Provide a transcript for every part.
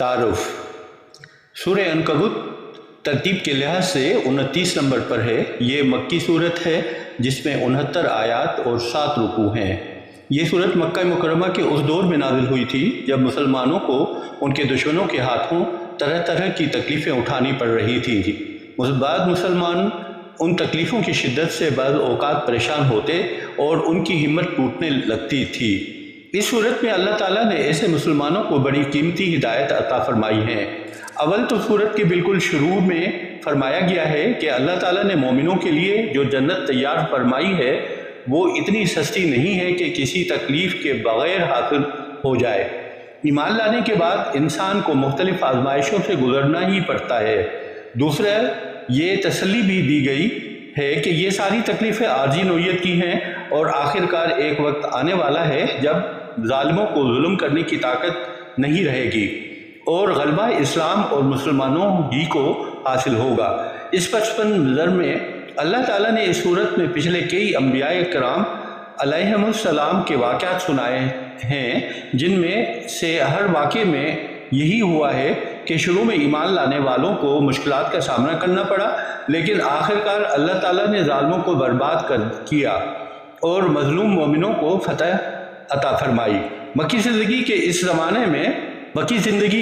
तारुफ। सूरह अनकबूत तरतीब के लिहाज से 29 नंबर पर है। ये मक्की सूरत है जिसमें 69 आयात और 7 रुकू हैं। ये सूरत मक्का मुकरमा के उस दौर में नाजिल हुई थी जब मुसलमानों को उनके दुश्मनों के हाथों तरह तरह की तकलीफ़ें उठानी पड़ रही थी। बाद मुसलमान उन तकलीफ़ों की शिद्दत से बाज़ औक़ात परेशान होते और उनकी हिम्मत टूटने लगती थी। इस सूरत में अल्लाह ताला ने ऐसे मुसलमानों को बड़ी कीमती हिदायत अता फरमाई है। अव्वल तो सूरत के बिल्कुल शुरू में फरमाया गया है कि अल्लाह ताला ने मोमिनों के लिए जो जन्नत तैयार फरमाई है वो इतनी सस्ती नहीं है कि किसी तकलीफ़ के बग़ैर हासिल हो जाए। ईमान लाने के बाद इंसान को मुख्तलिफ़ आजमाइशों से गुजरना ही पड़ता है। दूसरा ये तसल्ली भी दी गई है कि ये सारी तकलीफ़ें आर्जी नौइयत की हैं और आखिरकार एक वक्त आने वाला है जब ज़ालिमों को जुल्म करने की ताकत नहीं रहेगी और गलबा इस्लाम और मुसलमानों ही को हासिल होगा। इस पचपन नज़र में अल्लाह ताला ने इस सूरत में पिछले कई अम्बियाए किराम अलैहिमुस्सलाम के वाक़यात सुनाए हैं, जिनमें से हर वाक़े में यही हुआ है कि शुरू में ईमान लाने वालों को मुश्किलात का सामना करना पड़ा, लेकिन आखिरकार अल्लाह ताला ने ज़ालिमों को बर्बाद कर किया और मज़लूम मोमिनों को फतह अता फरमाई। मक्की ज़िंदगी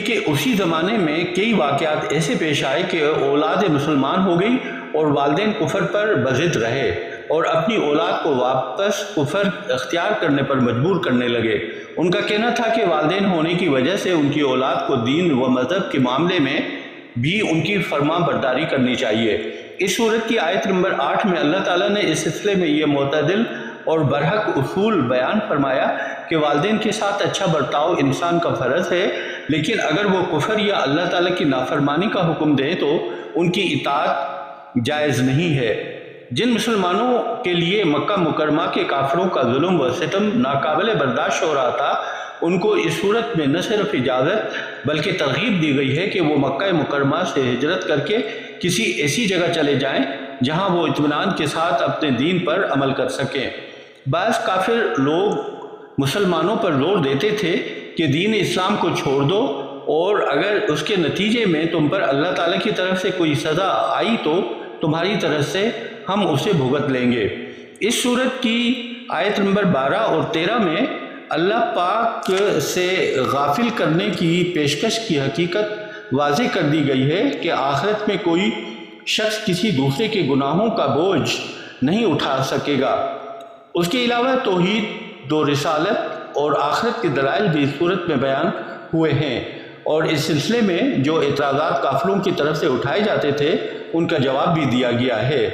के उसी ज़माने में कई वाक़यात ऐसे पेश आए कि औलाद मुसलमान हो गई और वालिदैन कुफर पर बज़िद रहे और अपनी औलाद को वापस कुफर अख्तियार करने पर मजबूर करने लगे। उनका कहना था कि वालिदैन होने की वजह से उनकी औलाद को दीन व मज़हब के मामले में भी उनकी फरमा बरदारी करनी चाहिए। इस सूरत की आयत नंबर 8 में अल्लाह ताला ने इस सिलसिले में ये मोतदिल और बरहक उसूल बयान फरमाया कि वालिदैन के साथ अच्छा बर्ताव इंसान का फ़र्ज़ है, लेकिन अगर वो कुफर या अल्लाह ताला की नाफरमानी का हुक्म दें तो उनकी इताअत जायज़ नहीं है। जिन मुसलमानों के लिए मक्का मुकरमा के काफिरों का जुल्म व सितम नाकाबिल बर्दाश्त हो रहा था, उनको इस सूरत में न सिर्फ इजाज़त बल्कि तरगीब दी गई है कि वो मक्का मुकरमा से हिजरत करके किसी ऐसी जगह चले जाएं जहां वो इत्मीनान के साथ अपने दीन पर अमल कर सकें। बाज़ काफिर लोग मुसलमानों पर जोर देते थे कि दीन इस्लाम को छोड़ दो और अगर उसके नतीजे में तुम पर अल्लाह ताला की तरफ से कोई सज़ा आई तो तुम्हारी तरफ से हम उसे भुगत लेंगे। इस सूरत की आयत नंबर 12 और 13 में अल्लाह पाक से गाफिल करने की पेशकश की हकीकत वाज़ेह कर दी गई है कि आखिरत में कोई शख्स किसी दूसरे के गुनाहों का बोझ नहीं उठा सकेगा। उसके अलावा तौहीद, दो रिसालत और आखिरत के दलाइल भी इस सूरत में बयान हुए हैं और इस सिलसिले में जो एतराज़ात काफिरों की तरफ से उठाए जाते थे उनका जवाब भी दिया गया है।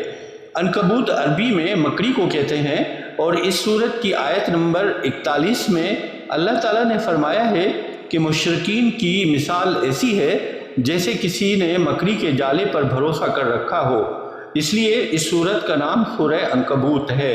अनकबूत अरबी में मकड़ी को कहते हैं और इस सूरत की आयत नंबर 41 में अल्लाह ताला ने फरमाया है कि मुशरिकीन की मिसाल ऐसी है जैसे किसी ने मकड़ी के जाले पर भरोसा कर रखा हो। इसलिए इस सूरत का नाम सूरह अनकबूत है।